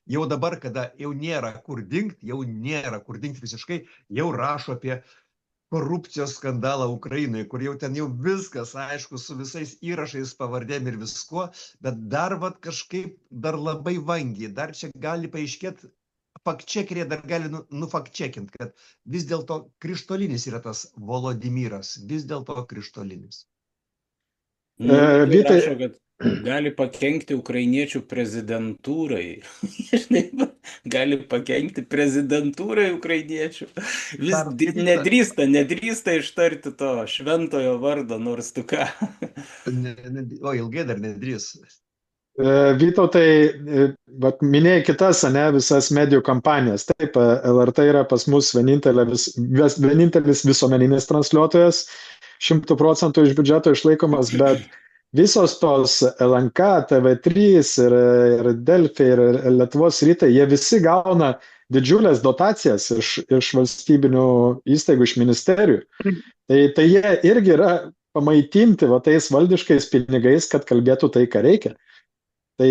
jau dabar, kada jau nėra kur dingti visiškai, jau rašo apie korupcijos skandalą Ukrainoje, kur jau ten jau viskas, aišku, su visais įrašais, pavardėm ir viskuo, bet dar vat kažkaip dar labai vangiai, dar čia gali paaiškėti, faktčekeriai dar gali nufaktčekinti, kad vis dėlto krištolinis yra tas Volodimiras, vis dėlto krištolinis. Vytai Rašo, kad gali pakenkti ukrainiečių prezidentūrai. Gali pakenkti prezidentūrai ukrainiečių. Vis nedrįsta ištarti to šventojo vardo, nors tu ką. O ilgai dar nedrįs. Vytautai, minėjai kitas, visas medijų kampanijas. Taip, LRT yra pas mus vienintelis visuomeninis transliuotojas, 100% iš biudžeto išlaikomas, bet visos tos LNK, TV3 ir Delfi ir Lietuvos rytai, jie visi gauna didžiulės dotacijas iš valstybinių įstaigų, iš ministerijų. Tai jie irgi yra pamaitinti tais valdiškais pinigais, kad kalbėtų tai, ką reikia. Tai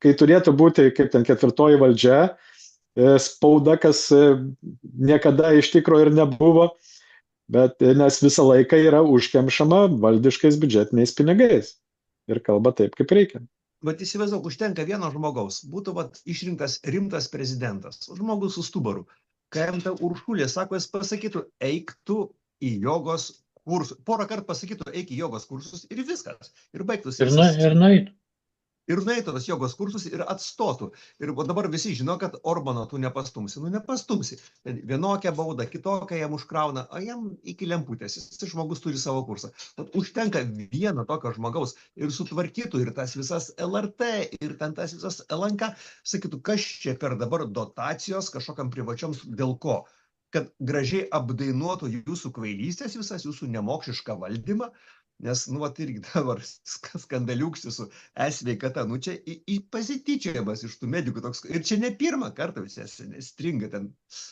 kai turėtų būti, kaip ten ketvirtoji valdžia, spauda, kas niekada iš tikro ir nebuvo, bet nes visą laiką yra užkemšama valdiškais biudžetiniais pinigais ir kalba taip, kaip reikia. Bet įsivaizduok, užtenka vieno žmogaus, būtų išrinktas rimtas prezidentas, žmogus su stubaru. Kai jam ta Uršulė sako, jis pasakytų, eik tu į jogos kursus. Porą kartų pasakytų, eik į jogos kursus ir viskas. Ir baigtųsi. Ir nueitų. Ir nueitų tas jogos kursus ir atstotų. Ir dabar visi žino, kad Orbano tu nepastumsi. Nepastumsi. Vienokią baudą, kitokią jam užkrauna, o jam iki lemputės. Jis žmogus turi savo kursą. Tad užtenka vieno tokio žmogaus ir sutvarkytų ir tas visas LRT, ir ten tas visas LNK. Sakytų, kas čia per dabar dotacijos kažkokiam privačioms dėl ko? Kad gražiai apdainuotų jūsų kvailystės, visas jūsų nemokšišką valdymą. Nes, irgi dabar skandaliukštis su e-sveikata, čia pasityčiojimas iš tų medikų toks, ir čia ne pirmą kartą visi stringa ten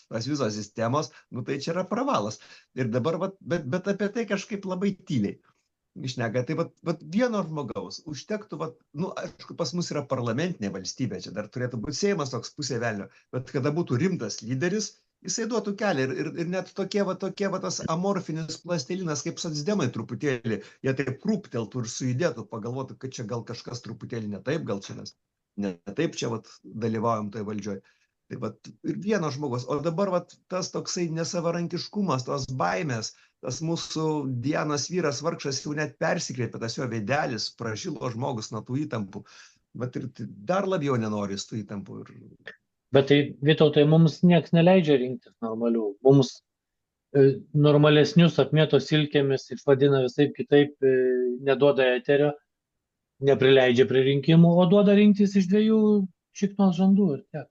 tas visos sistemos, tai čia yra pravalas. Ir dabar, bet apie tai kažkaip labai tyliai išneka. Tai vieno žmogaus užtektų, aišku, pas mus yra parlamentinė valstybė, čia dar turėtų būti Seimas toks pusė velnio, bet kada būtų rimtas lyderis, jisai duotų kelią ir net tokie tas amorfinis plastilinas kaip socdemai truputėlį, jie taip krūpteltų ir sujudėtų, pagalvotų, kad čia gal kažkas truputėlį ne taip, gal čia mes ne taip čia dalyvaujam toje valdžioje. Tai ir vienas žmogus, o dabar tas toksai nesavarankiškumas, tos baimės, tas mūsų Dianos vyras vargšas jau net persikreipė, tas jo veidelis, pražilo žmogus nuo tų įtampų, bet ir dar labiau nenori tų įtampų. Bet tai, Vytautai, mums nieks neleidžia rinktis normalių. Mums normalesnius apmėto silkėmis, išvadina visaip kitaip, neduoda eterio, neprileidžia prie rinkimų, o duoda rinktis iš 2 šiknos žandų ir tiek.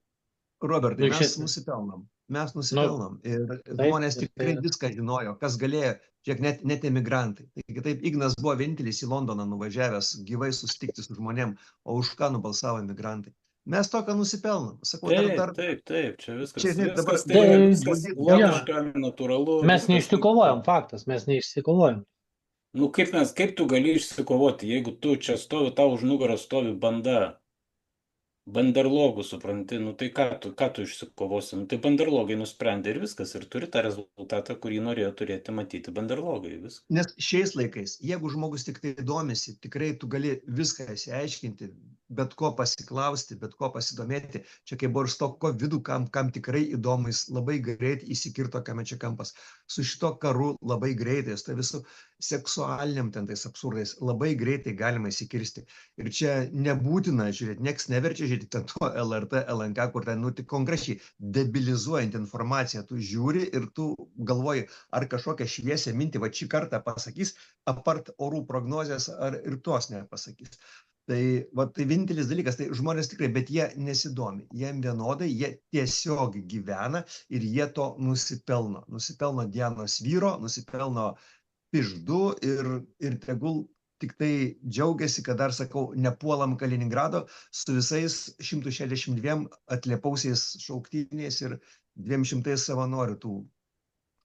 Robertai, mes nusipelnom. Ir žmonės tikrai viską žinojo, kas galėjo, tiek net emigrantai. Taigi taip, Ignas buvo vienintelis į Londoną nuvažiavęs gyvai susitikti su žmonėm, o už ką nubalsavo emigrantai. Mes to, ką nusipelnom. Sakau, taip, čia viskas. Natūralu. Mes neišsikovojom, faktas, mes neišsikovojom. Kaip tu gali išsikovoti, jeigu tu čia stovi, tau už nugaros stovi banda, banderlogų, supranti, tai ką tu išsikovosi, tai banderlogai nusprendė ir viskas, ir turi tą rezultatą, kurį norėjo turėti matyti banderlogai. Viskas. Nes šiais laikais, jeigu žmogus tik tai domisi, tikrai tu gali viską įsiaiškinti, bet ko pasiklausti, bet ko pasidomėti. Čia kaip buvo ir su to COVID, kam tikrai įdomu, jis labai greitai įsikirto, kame čia kampas. Su šito karu labai greitai, su tai visų seksualiniam ten tais absurdais, labai greitai galima įsikirsti. Ir čia nebūtina žiūrėti, nieks neverčia žiūrėti ten to LRT, LNK, kur ten tik konkrečiai debilizuojant informaciją, tu žiūri ir tu galvoji, ar kažkokią šviesią mintį šį kartą pasakys, apart orų prognozės, ar ir tos nepasakys. Tai vienintelis dalykas, tai žmonės tikrai, bet jie nesidomi, jiem vienodai, jie tiesiog gyvena ir jie to nusipelno. Nusipelno Dianos vyro, nusipelno piždu ir tegul tik tai džiaugiasi, kad dar, sakau, nepuolam Kaliningrado su visais 162 atlėpausiais šauktiniais ir 200 savanorių tų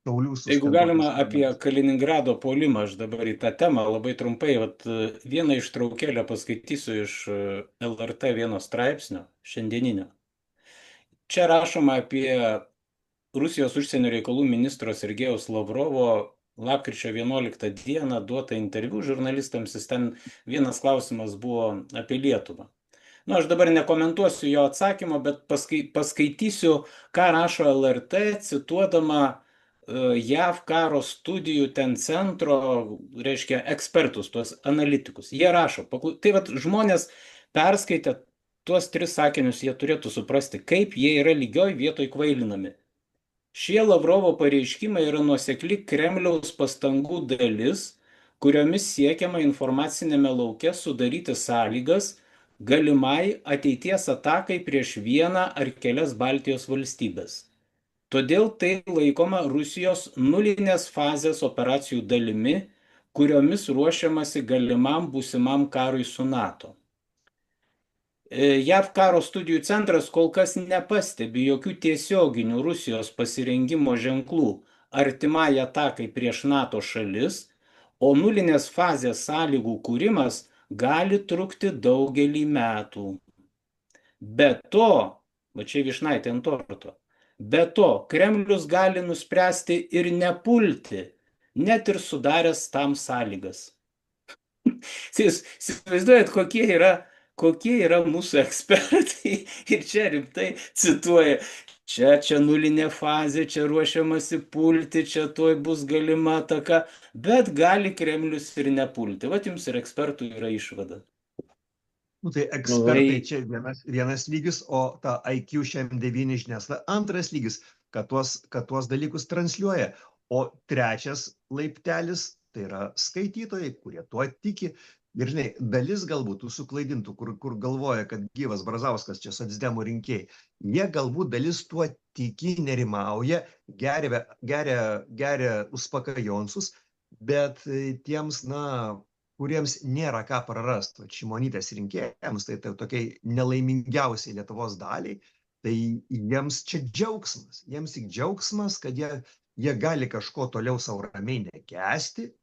šaulių Jeigu galima apie Kaliningrado puolimą, aš dabar į tą temą labai trumpai, vieną ištraukėlę paskaitysiu iš LRT vieno straipsnio, šiandieninio. Čia rašoma apie Rusijos užsienio reikalų ministro Sergejaus Lavrovo lapkričio 11 dieną duotą interviu žurnalistams. Ten vienas klausimas buvo apie Lietuvą. Aš dabar nekomentuosiu jo atsakymo, bet paskaitysiu, ką rašo LRT, cituodama JAV karo studijų centro, reiškia, ekspertus, tuos analitikus. Jie rašo, tai žmonės perskaitę tuos 3 sakinius, jie turėtų suprasti, kaip jie yra lygioj vietoj kvailinami. Šie Lavrovo pareiškimai yra nuosekli Kremliaus pastangų dalis, kuriomis siekiama informacinėme lauke sudaryti sąlygas galimai ateities atakai prieš vieną ar kelias Baltijos valstybės. Todėl tai laikoma Rusijos nulinės fazės operacijų dalimi, kuriomis ruošiamasi galimam būsimam karui su NATO. JAV karo studijų centras kol kas nepastebi jokių tiesioginių Rusijos pasirengimo ženklų artimai atakai prieš NATO šalis, o nulinės fazės sąlygų kūrimas gali trukti daugelį metų. Be to, čia vyšnaitė ant torto, be to, Kremlius gali nuspręsti ir nepulti, net ir sudaręs tam sąlygas. Jūs įsivaizduojat, kokie yra mūsų ekspertai ir čia rimtai cituoja, čia nulinė fazė, čia ruošiamasi pulti, čia tuoj bus galima ataka, bet gali Kremlius ir nepulti. Jums ir ekspertų yra išvada. Tai ekspertai čia vienas lygis, o ta IQ šiandien 9 žiniasklaida antras lygis, kad tuos dalykus transliuoja. O trečias laiptelis, tai yra skaitytojai, kurie tuo tiki. Ir žinai, dalis galbūt suklaidintų, kur galvoja, kad gyvas Brazauskas čia socdemų rinkėjai. Jie galbūt dalis tuo tiki, nerimauja, geria uspakajonsus, bet tiems, kuriems nėra ką prarasti, Šimonytės rinkėjams, tai tokiai nelaimingiausiai Lietuvos daliai, tai jiems čia džiaugsmas. Jiems tik džiaugsmas, kad jie gali kažko toliau savo ramiai nekęsti,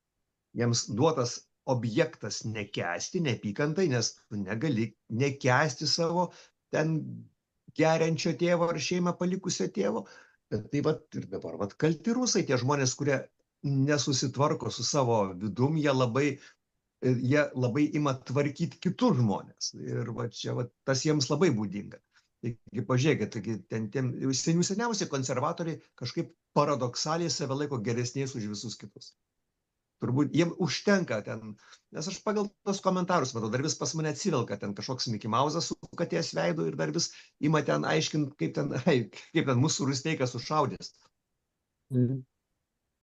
jiems duotas objektas nekęsti, neapykantai, nes tu negali nekęsti savo ten geriančio tėvo ar šeimą palikusio tėvo. Bet tai ir dabar kalti rusai, tie žmonės, kurie nesusitvarko su savo vidum, jie labai ima tvarkyti kitus žmonės. Ir čia tas jiems labai būdinga. Taigi pažiūrėkit, seniausiai konservatoriai kažkaip paradoksaliai save laiko geresniais už visus kitus. Turbūt jiems užtenka ten, nes aš pagal tos komentarus matau, dar vis pas mane atsivelka ten kažkoks Mickey Mouse'as su katės veidu ir dar vis ima ten aiškinti, kaip ten mūsų Rusteikas sušaudės.